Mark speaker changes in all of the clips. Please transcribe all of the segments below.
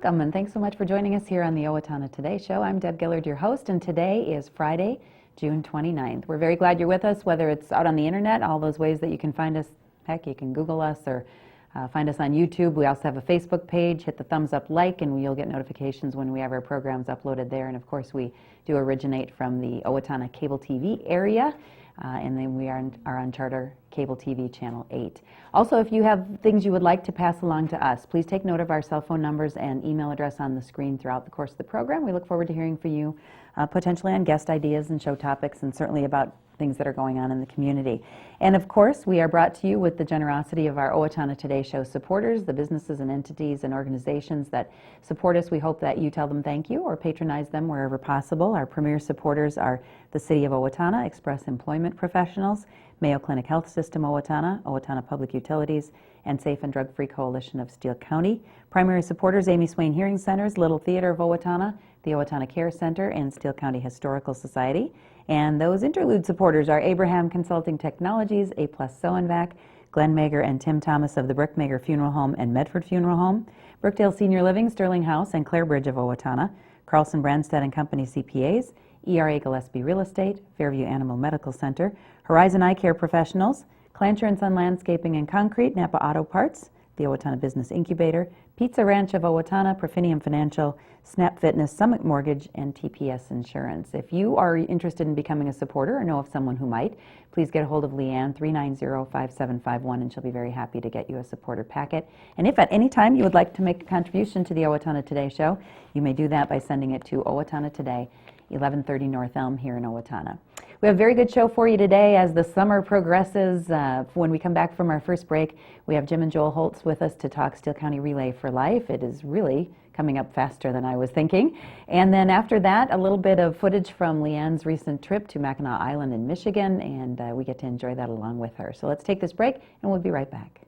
Speaker 1: welcome, and thanks so much for joining us here on the Owatonna Today Show. I'm Deb Gillard, your host, and today is Friday, June 29th. We're very glad you're with us, whether it's out on the internet, all those ways that you can find us. Heck, you can Google us or find us on YouTube. We also have a Facebook page. Hit the thumbs up like, and you'll get notifications when we have our programs uploaded there. And of course, we do originate from the Owatonna Cable TV area. And then we are on Charter Cable TV Channel 8. Also, if you have things you would like to pass along to us, please take note of our cell phone numbers and email address on the screen throughout the course of the program. We look forward to hearing from you, potentially on guest ideas and show topics, and certainly about things that are going on in the community. And of course, we are brought to you with the generosity of our Owatonna Today Show supporters, the businesses and entities and organizations that support us. We hope that you tell them thank you or patronize them wherever possible. Our premier supporters are the City of Owatonna, Express Employment Professionals, Mayo Clinic Health System Owatonna, Owatonna Public Utilities, and Safe and Drug-Free Coalition of Steele County. Primary supporters, Amy Swain Hearing Centers, Little Theater of Owatonna, the Owatonna Care Center, and Steele County Historical Society. And those interlude supporters are Abraham Consulting Technologies, A+ Sew and Vac, Glenn Mager and Tim Thomas of the Brick Mager Funeral Home and Medford Funeral Home, Brookdale Senior Living, Sterling House, and Clare Bridge of Owatonna, Carlson Branstad and Company CPAs, ERA Gillespie Real Estate, Fairview Animal Medical Center, Horizon Eye Care Professionals, Clancher and Son Landscaping and Concrete, Napa Auto Parts, the Owatonna Business Incubator, Pizza Ranch of Owatonna, Profinium Financial, Snap Fitness, Summit Mortgage, and TPS Insurance. If you are interested in becoming a supporter or know of someone who might, please get a hold of Leanne, 390-5751, and she'll be very happy to get you a supporter packet. And if at any time you would like to make a contribution to the Owatonna Today Show, you may do that by sending it to Owatonna Today, 1130 North Elm here in Owatonna. We have a very good show for you today as the summer progresses. When we come back from our first break, we have Jim and Joel Holst with us to talk Steele County Relay for Life. It is really coming up faster than I was thinking. And then after that, a little bit of footage from Leanne's recent trip to Mackinac Island in Michigan, and we get to enjoy that along with her. So let's take this break, and we'll be right back.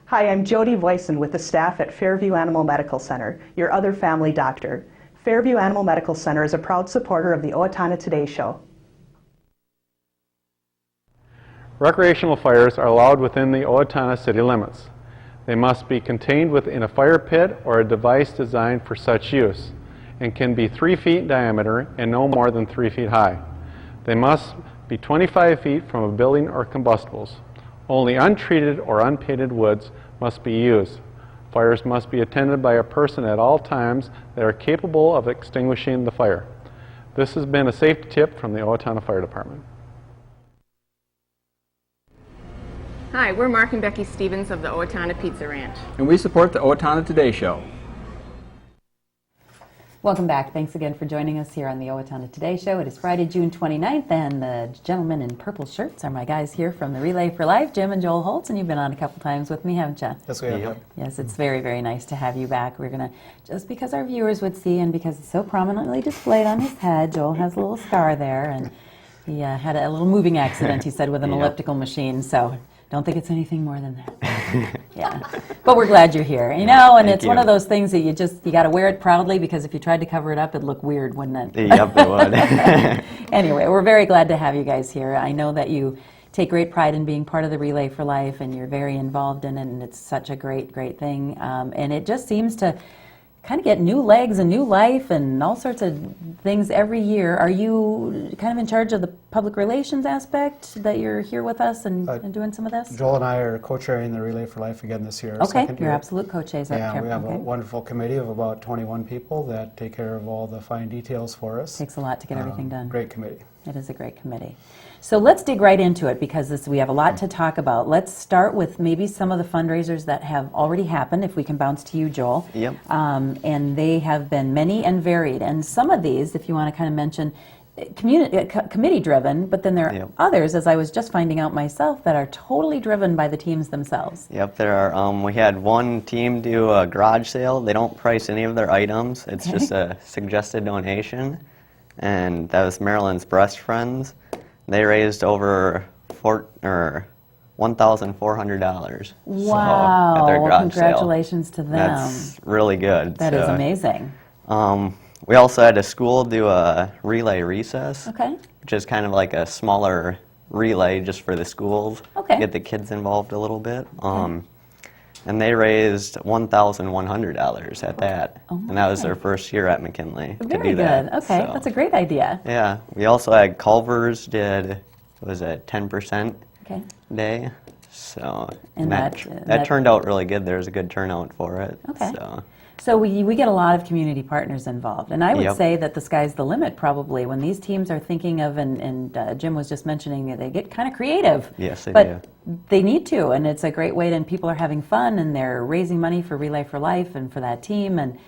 Speaker 2: Hi, I'm Jody Voisin with the staff at Fairview Animal Medical Center, your other family doctor. Fairview Animal Medical Center is a proud supporter of the Owatonna Today Show.
Speaker 3: Recreational fires are allowed within the Owatonna city limits. They must be contained within a fire pit or a device designed for such use, and can be 3 feet in diameter and no more than 3 feet high. They must be 25 feet from a building or combustibles. Only untreated or unpainted woods must be used. Fires must be attended by a person at all times that are capable of extinguishing the fire. This has been a safety tip from the Owatonna Fire Department.
Speaker 4: Hi, we're Mark and Becky Stevens of the Owatonna Pizza Ranch.
Speaker 5: And we support the Owatonna Today Show.
Speaker 1: Welcome back. Thanks again for joining us here on the Owatonna Today Show. It is Friday, June 29th, and the gentlemen in purple shirts are my guys here from the Relay for Life, Jim and Joel Holst, and you've been on a couple times with me, haven't you?
Speaker 6: Yes, we have.
Speaker 1: Yes, it's very, very nice to have you back. We're going to, just because our viewers would see, and because it's so prominently displayed on his head, Joel has a little scar there, and he had a little moving accident, he said, with an elliptical machine, so don't think it's anything more than that. Yeah, but we're glad you're here. You know, and it's one of those things that you got to wear it proudly, because if you tried to cover it up, it'd look weird, wouldn't it?
Speaker 7: Yep, it would.
Speaker 1: Anyway, we're very glad to have you guys here. I know that you take great pride in being part of the Relay for Life, and you're very involved in it, and it's such a great, great thing. And it just seems to kind of get new legs and new life and all sorts of things every year. Are you kind of in charge of the public relations aspect that you're here with us and doing some of this?
Speaker 6: Joel and I are co-chairing the Relay for Life again this year.
Speaker 1: Okay, you're absolute co-chairs.
Speaker 6: Yeah, we have a wonderful committee of about 21 people that take care of all the fine details for us.
Speaker 1: Takes a lot to get everything done.
Speaker 6: Great committee.
Speaker 1: It is a great committee. So let's dig right into it, because we have a lot to talk about. Let's start with maybe some of the fundraisers that have already happened, if we can bounce to you, Joel.
Speaker 7: Yep.
Speaker 1: And they have been many and varied. And some of these, if you want to kind of mention, committee-driven, but then there are others, as I was just finding out myself, that are totally driven by the teams themselves.
Speaker 7: Yep, there are. We had one team do a garage sale. They don't price any of their items. It's just a suggested donation. And that was Maryland's Breast Friends. They raised over $1,400.
Speaker 1: Wow!
Speaker 7: At their garage
Speaker 1: Congratulations
Speaker 7: sale.
Speaker 1: To them.
Speaker 7: That's really good.
Speaker 1: That is amazing.
Speaker 7: We also had a school do a relay recess,
Speaker 1: which
Speaker 7: is kind of like a smaller relay just for the schools.
Speaker 1: Okay.
Speaker 7: Get the kids involved a little bit. and they raised $1,100 at that.
Speaker 1: Oh,
Speaker 7: and that was their first year at McKinley to
Speaker 1: Very
Speaker 7: do
Speaker 1: good.
Speaker 7: that.
Speaker 1: Okay,
Speaker 7: So,
Speaker 1: that's a great idea.
Speaker 7: yeah, we also had Culver's did, was it 10%
Speaker 1: Okay.
Speaker 7: day? So
Speaker 1: And
Speaker 7: that,
Speaker 1: that-
Speaker 7: that turned out really good. There was a good turnout for it.
Speaker 1: Okay.
Speaker 7: So.
Speaker 1: So we get a lot of community partners involved, and I would
Speaker 7: Yep.
Speaker 1: say that the sky's the limit probably when these teams are thinking of, and Jim was just mentioning that they get kind of creative.
Speaker 7: Yes, they
Speaker 1: but
Speaker 7: do.
Speaker 1: they need to, and it's a great way, and people are having fun, and they're raising money for Relay for Life and for that team, and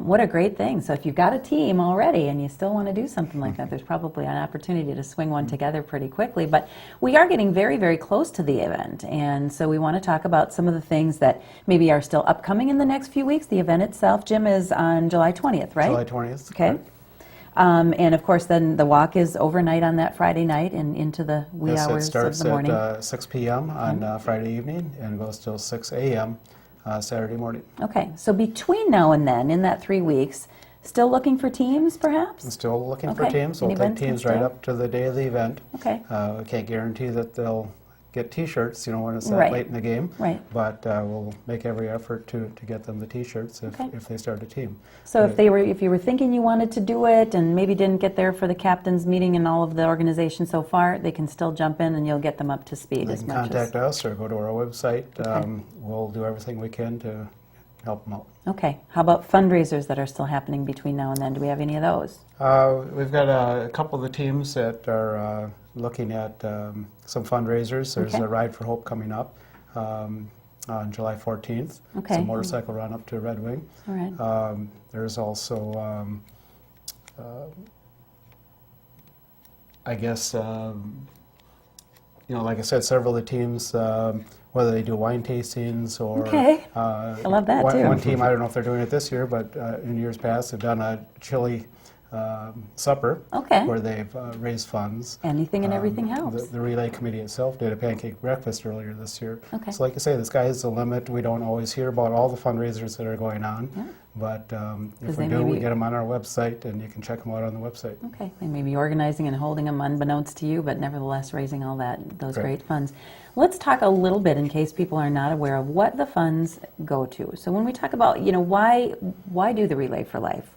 Speaker 1: what a great thing. So if you've got a team already and you still want to do something like that, there's probably an opportunity to swing one together pretty quickly. But we are getting very, very close to the event, and so we want to talk about some of the things that maybe are still upcoming in the next few weeks. The event itself, Jim, is on July 20th, right?
Speaker 6: July 20th.
Speaker 1: Okay.
Speaker 6: correct.
Speaker 1: And of course, then the walk is overnight on that Friday night and into the wee
Speaker 6: Yes, it
Speaker 1: hours of
Speaker 6: starts
Speaker 1: the morning.
Speaker 6: at 6 p.m. on Friday evening and goes till 6 a.m. Saturday morning.
Speaker 1: Okay, so between now and then, in that 3 weeks, still looking for teams, perhaps?
Speaker 6: I'm still looking for
Speaker 1: Okay.
Speaker 6: teams. We'll
Speaker 1: Any
Speaker 6: take
Speaker 1: events
Speaker 6: teams
Speaker 1: still?
Speaker 6: right up to the day of the event.
Speaker 1: Okay.
Speaker 6: We can't guarantee that they'll get T-shirts, when it's that
Speaker 1: Right.
Speaker 6: late in the game.
Speaker 1: Right.
Speaker 6: But we'll make every effort to get them the T-shirts
Speaker 1: Okay.
Speaker 6: if they start a team.
Speaker 1: So
Speaker 6: But
Speaker 1: if you were thinking you wanted to do it and maybe didn't get there for the captains meeting and all of the organization so far, they can still jump in and you'll get them up to speed
Speaker 6: they
Speaker 1: as
Speaker 6: can
Speaker 1: much
Speaker 6: contact us or go to our website.
Speaker 1: Okay.
Speaker 6: We'll do everything we can to help them out.
Speaker 1: Okay. How about fundraisers that are still happening between now and then? Do we have any of those?
Speaker 6: We've got a couple of the teams that are looking at some fundraisers. There's
Speaker 1: Okay.
Speaker 6: a Ride for Hope coming up on July 14th.
Speaker 1: Okay.
Speaker 6: It's a motorcycle run up to Red Wing.
Speaker 1: All right.
Speaker 6: There's also, I guess, like I said, several of the teams, whether they do wine tastings or...
Speaker 1: Okay. I love that, too.
Speaker 6: One team, I don't know if they're doing it this year, but in years past, they've done a chili supper
Speaker 1: Okay.
Speaker 6: where they've raised funds.
Speaker 1: Anything and everything helps.
Speaker 6: The relay committee itself did a pancake breakfast earlier this year.
Speaker 1: Okay.
Speaker 6: So like I say, the sky is the limit. We don't always hear about all the fundraisers that are going on,
Speaker 1: Yeah.
Speaker 6: but
Speaker 1: 'Cause
Speaker 6: if we
Speaker 1: they
Speaker 6: do,
Speaker 1: may
Speaker 6: we
Speaker 1: be-
Speaker 6: get them on our website, and you can check them out on the website.
Speaker 1: Okay, they may be organizing and holding them unbeknownst to you, but nevertheless raising all those
Speaker 6: Correct.
Speaker 1: great funds. Let's talk a little bit, in case people are not aware of what the funds go to. So when we talk about, why do the Relay for Life?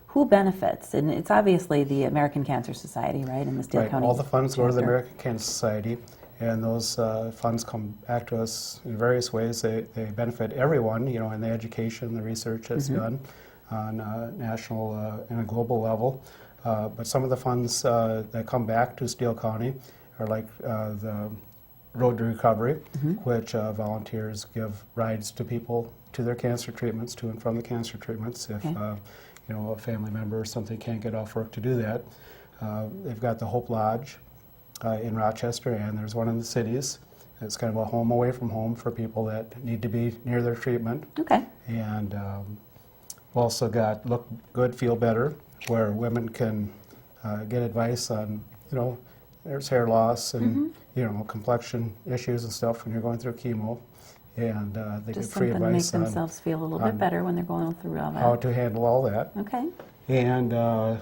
Speaker 1: Who benefits? And it's obviously the American Cancer Society, right, in the Steele
Speaker 6: Right,
Speaker 1: County
Speaker 6: all the funds go to the
Speaker 1: chapter.
Speaker 6: American Cancer Society, and those funds come back to us in various ways. They benefit everyone, in the education, the research that's
Speaker 1: Mm-hmm.
Speaker 6: done on a national and a global level. But some of the funds that come back to Steele County are like the Road to Recovery,
Speaker 1: Mm-hmm.
Speaker 6: which volunteers give rides to people to their cancer treatments, to and from the cancer treatments, if
Speaker 1: Okay.
Speaker 6: a family member or something can't get off work to do that. They've got the Hope Lodge in Rochester, and there's one in the cities. It's kind of a home away from home for people that need to be near their treatment.
Speaker 1: Okay,
Speaker 6: And we've also got Look Good, Feel Better, where women can get advice on, there's hair loss and, complexion issues and stuff when you're going through chemo. And they
Speaker 1: just
Speaker 6: get free
Speaker 1: something to make
Speaker 6: advice on
Speaker 1: themselves feel a little bit
Speaker 6: on
Speaker 1: better when they're going through all
Speaker 6: how
Speaker 1: that.
Speaker 6: to handle all that.
Speaker 1: Okay,
Speaker 6: And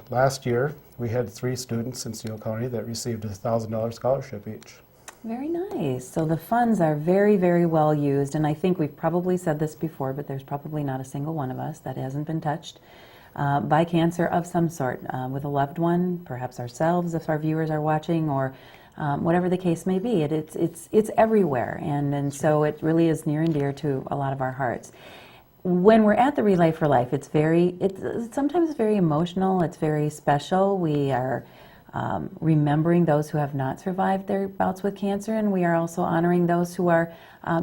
Speaker 6: last year, we had 3 students in Steele County that received a $1,000 scholarship each.
Speaker 1: very nice. So the funds are very, very well used, and I think we've probably said this before, but there's probably not a single one of us that hasn't been touched by cancer of some sort, with a loved one, perhaps ourselves if our viewers are watching, or whatever the case may be. It's everywhere, and so it really is near and dear to a lot of our hearts. When we're at the Relay for Life, it's sometimes very emotional. It's very special. We are remembering those who have not survived their bouts with cancer, and we are also honoring those who are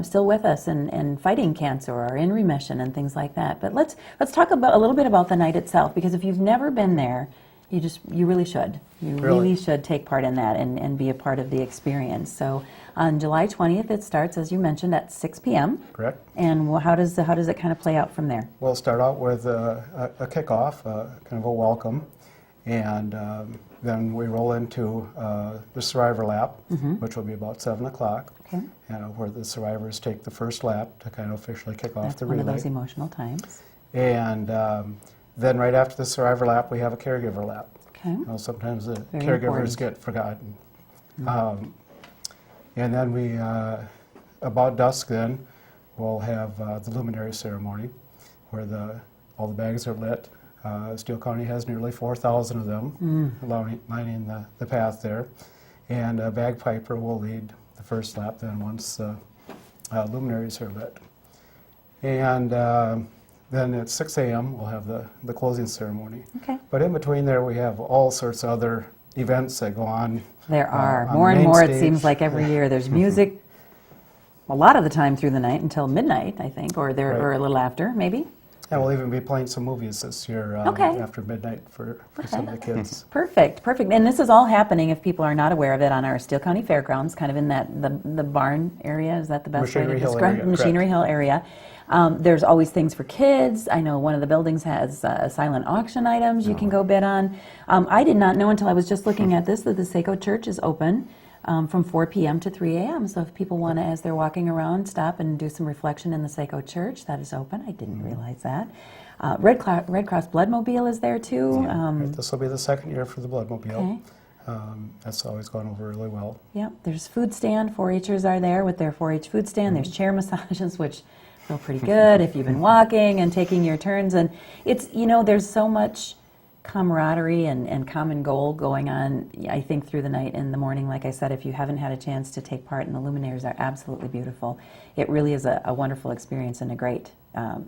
Speaker 1: still with us and fighting cancer or in remission and things like that. But let's talk a little bit about the night itself, because if you've never been there, you really should. You really should take part in that and be a part of the experience. So on July 20th, it starts, as you mentioned, at 6 p.m.
Speaker 6: Correct?
Speaker 1: And how does it kind of play out from there?
Speaker 6: We'll start out with a kickoff, kind of a welcome, and then we roll into the survivor lap, which will be about 7 o'clock,
Speaker 1: Okay.
Speaker 6: where the survivors take the first lap to kind of officially kick off
Speaker 1: That's
Speaker 6: the
Speaker 1: one
Speaker 6: relay.
Speaker 1: of those emotional times.
Speaker 6: And then right after the survivor lap, we have a caregiver lap.
Speaker 1: Okay.
Speaker 6: Sometimes the
Speaker 1: Very
Speaker 6: caregivers
Speaker 1: important.
Speaker 6: get forgotten. And then we, about dusk then, we'll have the luminary ceremony where all the bags are lit. Steele County has nearly 4,000 of them lining the path there. And a bagpiper will lead the first lap then once luminaries are lit. And then at 6 a.m. we'll have the closing ceremony.
Speaker 1: Okay.
Speaker 6: But in between there we have all sorts of other events that go on.
Speaker 1: There are.
Speaker 6: on
Speaker 1: More
Speaker 6: the
Speaker 1: and
Speaker 6: main
Speaker 1: more, it
Speaker 6: stage.
Speaker 1: seems like every year. There's music a lot of the time through the night until midnight, I think, or
Speaker 6: Right.
Speaker 1: a little after, maybe.
Speaker 6: And we'll even be playing some movies this year
Speaker 1: Okay.
Speaker 6: after midnight for some of the kids.
Speaker 1: Perfect, perfect. And this is all happening, if people are not aware of it, on our Steele County Fairgrounds, kind of in the barn area. Is that the best way to
Speaker 6: Machinery Hill
Speaker 1: describe
Speaker 6: area,
Speaker 1: Machinery
Speaker 6: correct.
Speaker 1: Hill area. There's always things for kids. I know one of the buildings has silent auction items you can go bid on. I did not know until I was just looking at this that the Seco Church is open from 4 p.m. to 3 a.m. So if people want to, as they're walking around, stop and do some reflection in the Seco Church, that is open. I didn't realize that. Red Cross Bloodmobile is there too.
Speaker 6: Right, this will be the second year for the Bloodmobile.
Speaker 1: Okay.
Speaker 6: That's always gone over really well.
Speaker 1: Yep, there's food stand. 4-Hers are there with their 4-H food stand. There's chair massages, which feel pretty good if you've been walking and taking your turns. And it's, there's so much camaraderie and common goal going on, I think, through the night and the morning. Like I said, if you haven't had a chance to take part, and the luminaries are absolutely beautiful. It really is a wonderful experience and a great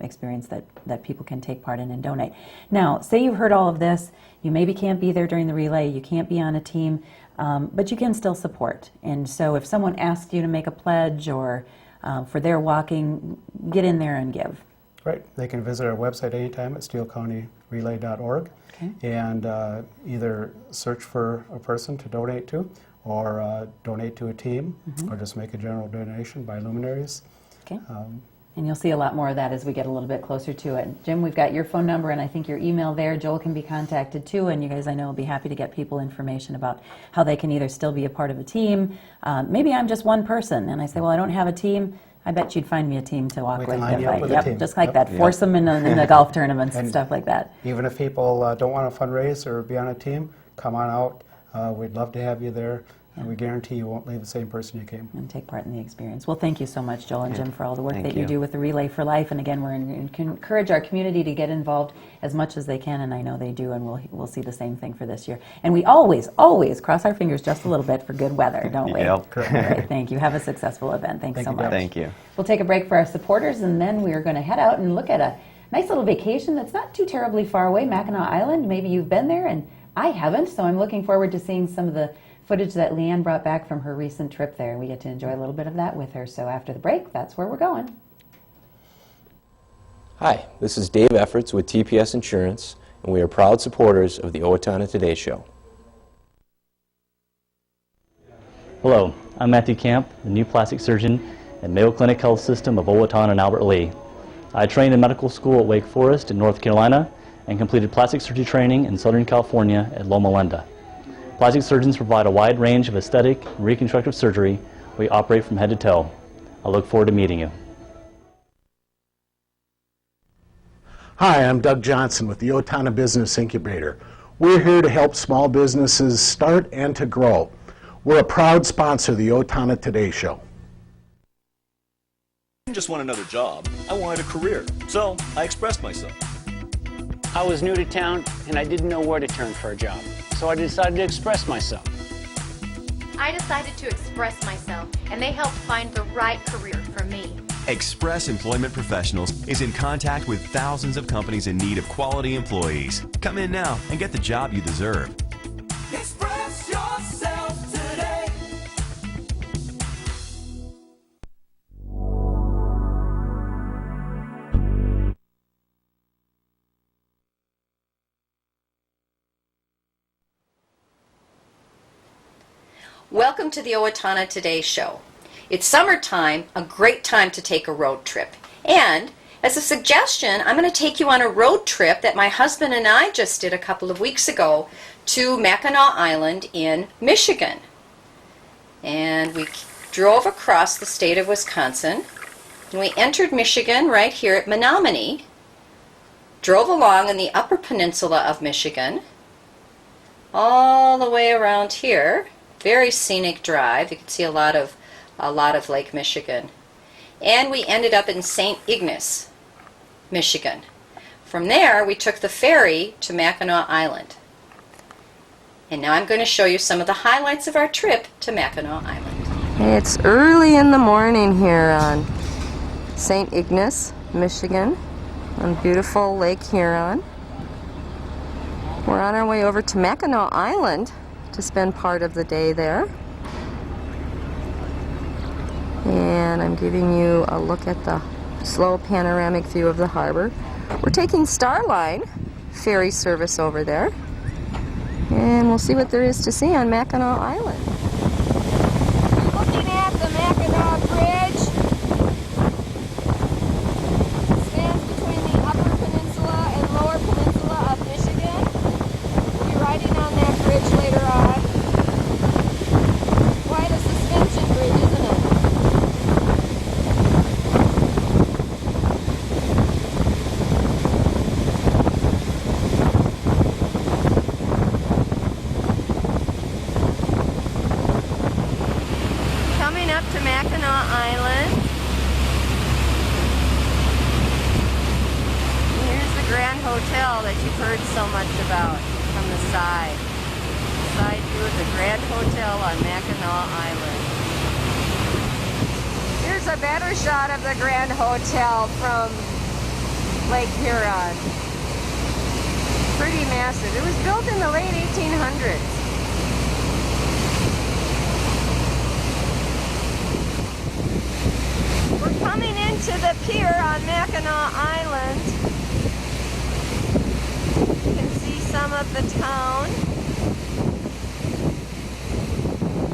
Speaker 1: experience that people can take part in and donate. Now, say you've heard all of this, you maybe can't be there during the relay, you can't be on a team, but you can still support. And so if someone asks you to make a pledge or for their walking, get in there and give.
Speaker 6: Right, they can visit our website anytime at steelecounty.relay.org and either search for a person to donate to or donate to a team or just make a general donation by luminaries.
Speaker 1: Okay. And you'll see a lot more of that as we get a little bit closer to it. Jim, we've got your phone number and I think your email there. Joel can be contacted too, and you guys, I know, will be happy to get people information about how they can either still be a part of a team. Maybe I'm just one person and I say, well, I don't have a team. I bet you'd find me a team to walk
Speaker 6: We
Speaker 1: with.
Speaker 6: can line you up with a
Speaker 1: Yep,
Speaker 6: team.
Speaker 1: just like
Speaker 6: Yep.
Speaker 1: that. Force them in the golf tournaments and stuff like that.
Speaker 6: Even if people don't want to fundraise or be on a team, come on out. We'd love to have you there. And we guarantee you won't leave the same person you came.
Speaker 1: And take part in the experience. Well, thank you so much, Joel and Jim, for all the work
Speaker 7: Thank
Speaker 1: that you
Speaker 7: you.
Speaker 1: do with the Relay for Life. And again, we're encourage our community to get involved as much as they can, and I know they do, and we'll see the same thing for this year. And we always cross our fingers just a little bit for good weather, don't we?
Speaker 7: Yep.
Speaker 1: All right, thank you. Have a successful event. Thanks
Speaker 6: Thank
Speaker 1: so
Speaker 6: you,
Speaker 1: much.
Speaker 6: Deb.
Speaker 7: Thank you.
Speaker 1: We'll take a break for our supporters, and then we are going to head out and look at a nice little vacation that's not too terribly far away, Mackinac Island. Maybe you've been there, and I haven't, so I'm looking forward to seeing some of the footage that Leanne brought back from her recent trip there. We get to enjoy a little bit of that with her. So after the break, that's where we're going.
Speaker 8: Hi, this is Dave Efforts with TPS Insurance, and we are proud supporters of the Owatonna Today Show.
Speaker 9: Hello, I'm Matthew Camp, the new plastic surgeon at Mayo Clinic Health System of Owatonna and Albert Lea. I trained in medical school at Wake Forest in North Carolina and completed plastic surgery training in Southern California at Loma Linda. Plastic surgeons provide a wide range of aesthetic and reconstructive surgery. We operate from head to toe. I look forward to meeting you.
Speaker 10: Hi, I'm Doug Johnson with the Owatonna Business Incubator. We're here to help small businesses start and to grow. We're a proud sponsor of the Owatonna Today Show.
Speaker 11: I didn't just want another job, I wanted a career, so I expressed myself.
Speaker 12: I was new to town and I didn't know where to turn for a job, so I decided to express myself.
Speaker 13: I decided to express myself, and they helped find the right career for me.
Speaker 14: Express Employment Professionals is in contact with thousands of companies in need of quality employees. Come in now and get the job you deserve.
Speaker 15: Express yourself today.
Speaker 16: Welcome to the Owatonna Today Show. It's summertime, a great time to take a road trip. And as a suggestion, I'm going to take you on a road trip that my husband and I just did a couple of weeks ago to Mackinac Island in Michigan. And we drove across the state of Wisconsin, and we entered Michigan right here at Menominee, drove along in the Upper Peninsula of Michigan, all the way around here. Very scenic drive. You can see a lot of Lake Michigan. and we ended up in St. Ignace, Michigan. From there, we took the ferry to Mackinac Island. And now I'm going to show you some of the highlights of our trip to Mackinac Island. It's early in the morning here on St. Ignace, Michigan, on beautiful Lake Huron. We're on our way over to Mackinac Island to spend part of the day there. And I'm giving you a look at the slow panoramic view of the harbor. We're taking Starline ferry service over there, and we'll see what there is to see on Mackinac Island. Looking at the Mackinac Bridge. It stands between the Upper Peninsula and Lower Peninsula of Michigan. We'll be riding on that bridge later on. Quite a suspension bridge, isn't it? Island. Here's the Grand Hotel that you've heard so much about from the side. Side view of the Grand Hotel on Mackinac Island. Here's a better shot of the Grand Hotel from Lake Huron. Pretty massive. It was built in the late 1800s. We're coming into the pier on Mackinac Island. You can see some of the town.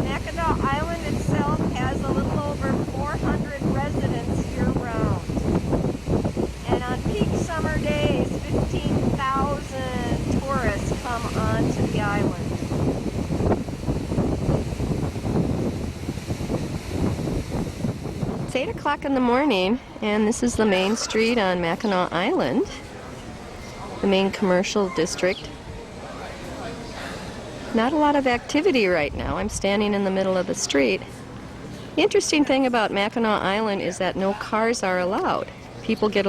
Speaker 16: Mackinac Island itself has a little over 400 residents year-round. And on peak summer days, 15,000 tourists come onto the island. It's 8 o'clock in the morning, and this is the main street on Mackinac Island, the main commercial district. Not a lot of activity right now. I'm standing in the middle of the street. The interesting thing about Mackinac Island is that no cars are allowed. People get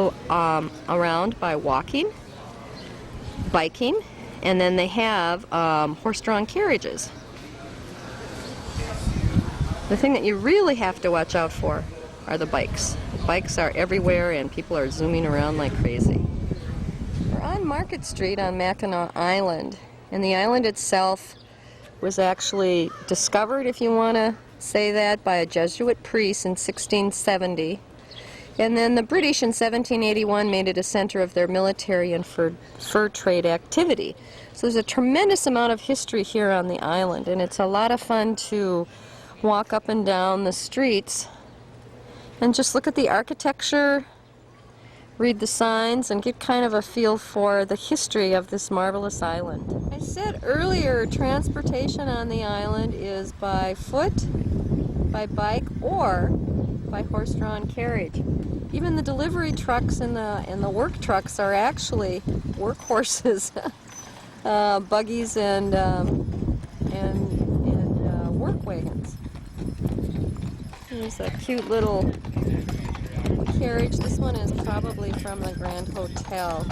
Speaker 16: around by walking, biking, and then they have horse-drawn carriages. The thing that you really have to watch out for are the bikes. Bikes are everywhere and people are zooming around like crazy. We're on Market Street on Mackinac Island, and the island itself was actually discovered, if you want to say that, by a Jesuit priest in 1670. And then the British in 1781 made it a center of their military and fur trade activity. So there's a tremendous amount of history here on the island, and it's a lot of fun to walk up and down the streets and just look at the architecture, read the signs, and get kind of a feel for the history of this marvelous island. I said earlier, transportation on the island is by foot, by bike, or by horse-drawn carriage. Even the delivery trucks and the work trucks are actually workhorses, buggies and work wagons. There's a cute little carriage. This one is probably from the Grand Hotel.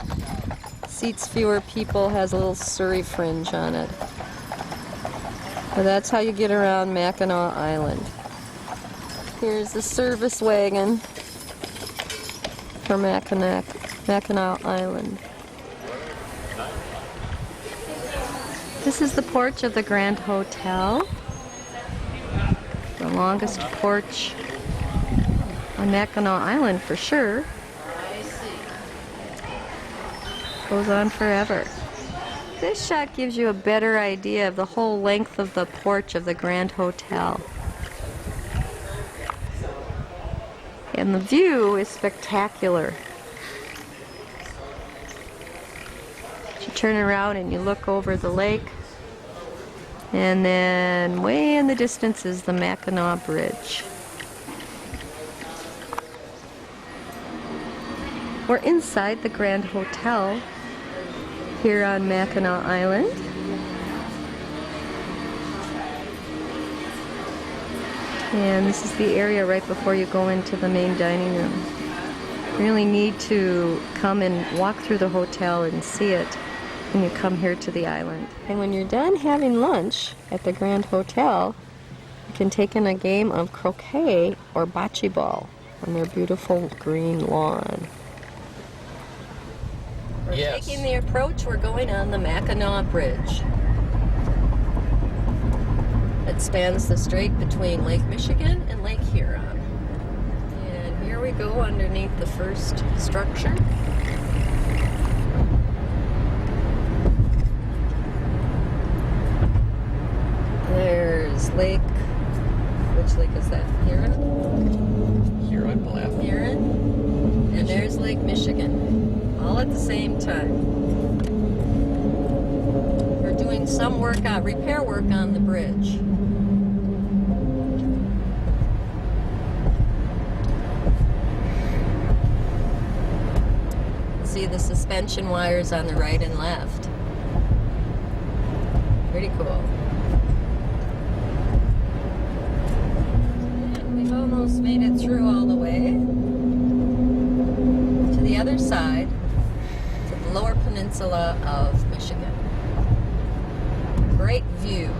Speaker 16: Seats fewer people, has a little Surrey fringe on it. But that's how you get around Mackinac Island. Here's the service wagon for Mackinac Island. This is the porch of the Grand Hotel. The longest porch on Mackinac Island for sure. Goes on forever. This shot gives you a better idea of the whole length of the porch of the Grand Hotel. And the view is spectacular. You turn around and you look over the lake, and then way in the distance is the Mackinac Bridge. We're inside the Grand Hotel here on Mackinac Island.
Speaker 17: And this is the area right before you go into the main dining room. You really need to come and walk through the hotel and see it when you come here to the island. And when you're done having lunch at the Grand Hotel, you can take in a game of croquet or bocce ball on their beautiful green lawn. We're taking the approach, we're going on the Mackinac Bridge. It spans the strait between Lake Michigan and Lake Huron. And here we go underneath the first structure. There's Lake, which lake is that? Huron?
Speaker 5: Huron, Bluff.
Speaker 17: Huron. And there's Lake Michigan, all at the same time. We're doing some work, repair work on the bridge. See the suspension wires on the right and left. Pretty cool. And we've almost made it through all the way to the other side, to the lower peninsula of Michigan. Great view.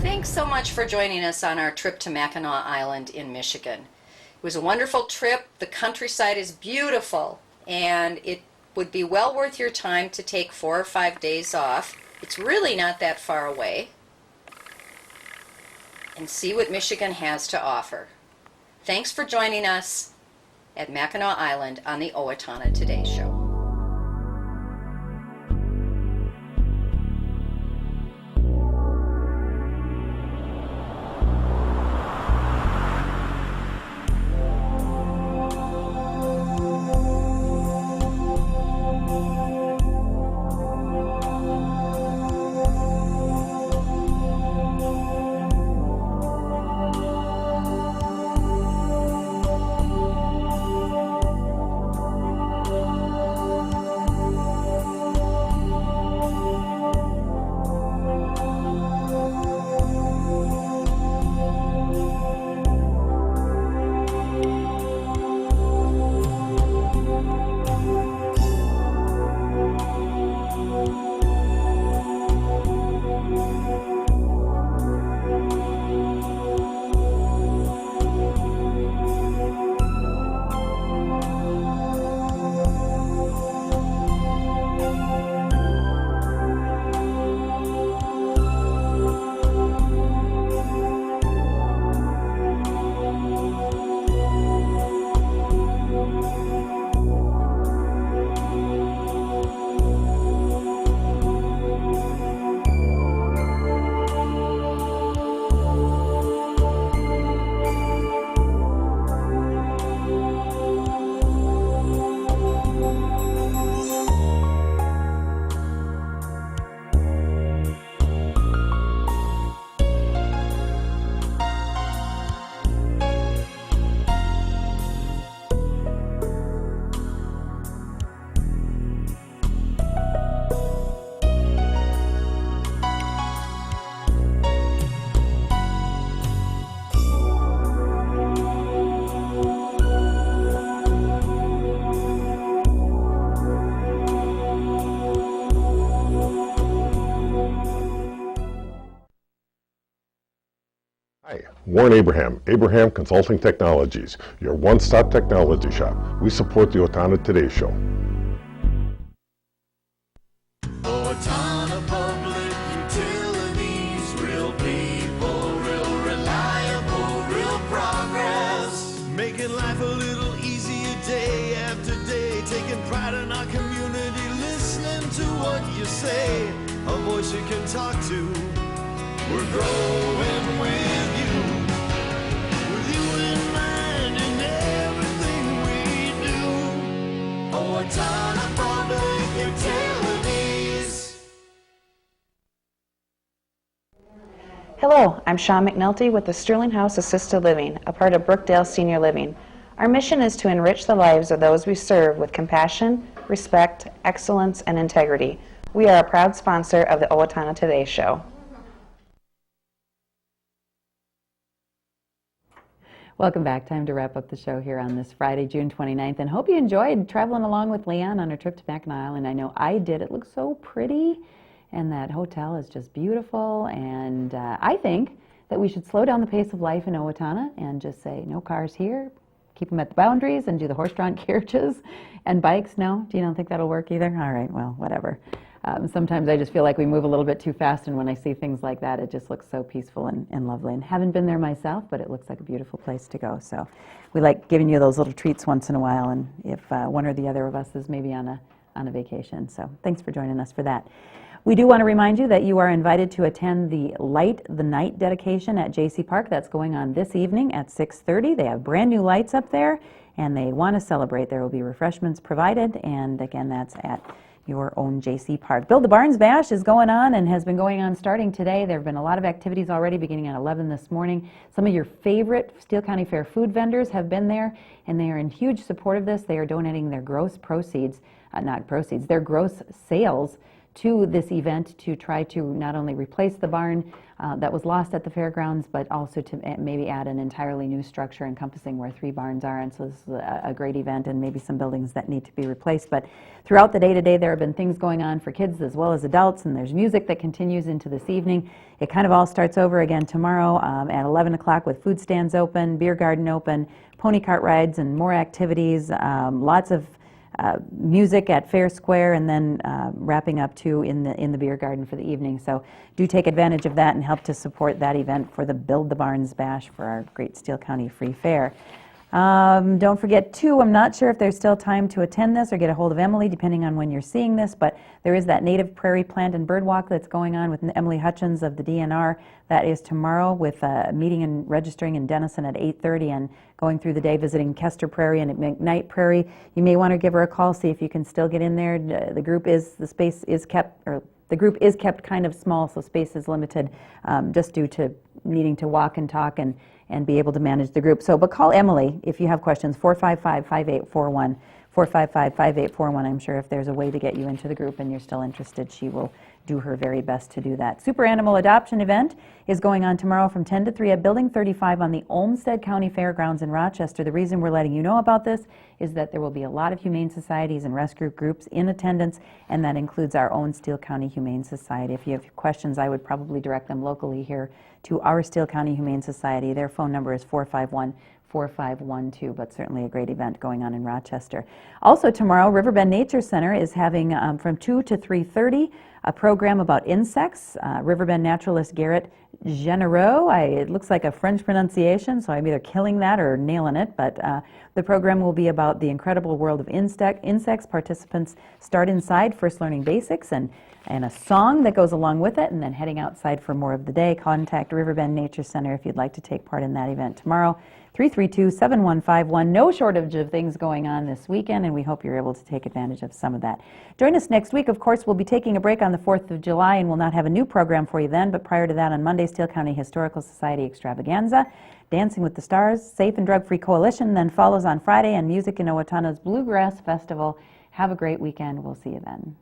Speaker 17: Thanks so much for joining us on our trip to Mackinac Island in Michigan. It was a wonderful trip. The countryside is beautiful, and it would be well worth your time to take 4 or 5 days off. It's really not that far away. And see what Michigan has to offer. Thanks for joining us at Mackinac Island on the Owatonna Today Show.
Speaker 18: Warren Abraham Consulting Technologies, your one-stop technology shop. We support the Owatonna Today Show.
Speaker 15: Owatonna Public Utilities, real people, real reliable, real progress. Making life a little easier day after day, taking pride in our community, listening to what you say, a voice you can talk to. We're growing with you. Owatonna Public Utilities.
Speaker 19: Hello, I'm Shawn McNulty with the Sterling House Assisted Living, a part of Brookdale Senior Living. Our mission is to enrich the lives of those we serve with compassion, respect, excellence, and integrity. We are a proud sponsor of the Owatonna Today Show.
Speaker 1: Welcome back. Time to wrap up the show here on this Friday, June 29th, and hope you enjoyed traveling along with Leanne on her trip to Mackinac Island. I know I did. It looks so pretty, and that hotel is just beautiful, and I think that we should slow down the pace of life in Owatonna and just say, no cars here, keep them at the boundaries, and do the horse-drawn carriages and bikes. No? Do you don't think that'll work either? All right, well, whatever. Sometimes I just feel like we move a little bit too fast, and when I see things like that, it just looks so peaceful and lovely. And haven't been there myself, but it looks like a beautiful place to go. So we like giving you those little treats once in a while, and if one or the other of us is maybe on a vacation. So thanks for joining us for that. We do want to remind you that you are invited to attend the Light the Night dedication at J.C. Park. That's going on this evening at 6:30. They have brand new lights up there, and they want to celebrate. There will be refreshments provided, and again, that's at your own J.C. Park. Build the Barns Bash is going on and has been going on starting today. There have been a lot of activities already beginning at 11 this morning. Some of your favorite Steele County Fair food vendors have been there, and they are in huge support of this. They are donating their gross proceeds, their gross sales to this event to try to not only replace the barn that was lost at the fairgrounds, but also to maybe add an entirely new structure encompassing where 3 barns are. And so this is a great event, and maybe some buildings that need to be replaced. But throughout the day today, there have been things going on for kids as well as adults, and there's music that continues into this evening. It kind of all starts over again tomorrow at 11 o'clock with food stands open, beer garden open, pony cart rides, and more activities. Lots of music at Fair Square, and then wrapping up too in the beer garden for the evening. So do take advantage of that and help to support that event for the Build the Barns Bash for our great Steele County Free Fair. Don't forget too, I'm not sure if there's still time to attend this or get a hold of Emily depending on when you're seeing this, but there is that Native Prairie Plant and Bird Walk that's going on with Emily Hutchins of the DNR. That is tomorrow with a meeting and registering in Denison at 8:30 and going through the day visiting Kester Prairie and McKnight Prairie. You may want to give her a call, see if you can still get in there. The group is kept kind of small, so space is limited just due to needing to walk and talk and be able to manage the group. So, but call Emily if you have questions, 455-5841, 455-5841. I'm sure if there's a way to get you into the group and you're still interested, she will do her very best to do that. Super Animal Adoption event is going on tomorrow from 10 to 3 at Building 35 on the Olmsted County Fairgrounds in Rochester. The reason we're letting you know about this is that there will be a lot of humane societies and rescue groups in attendance, and that includes our own Steele County Humane Society. If you have questions, I would probably direct them locally here to our Steele County Humane Society. Their phone number is 451-4512, but certainly a great event going on in Rochester. Also tomorrow, Riverbend Nature Center is having from 2 to 3:30 a program about insects. Riverbend naturalist Garrett Genereux, it looks like a French pronunciation, so I'm either killing that or nailing it, but the program will be about the incredible world of insects. Participants start inside, first learning basics and a song that goes along with it, and then heading outside for more of the day. Contact Riverbend Nature Center if you'd like to take part in that event tomorrow. 332-7151. No shortage of things going on this weekend, and we hope you're able to take advantage of some of that. Join us next week. Of course, we'll be taking a break on the 4th of July, and we'll not have a new program for you then, but prior to that, on Monday, Steele County Historical Society Extravaganza, Dancing with the Stars, Safe and Drug Free Coalition, then follows on Friday, and Music in Owatonna's Bluegrass Festival. Have a great weekend. We'll see you then.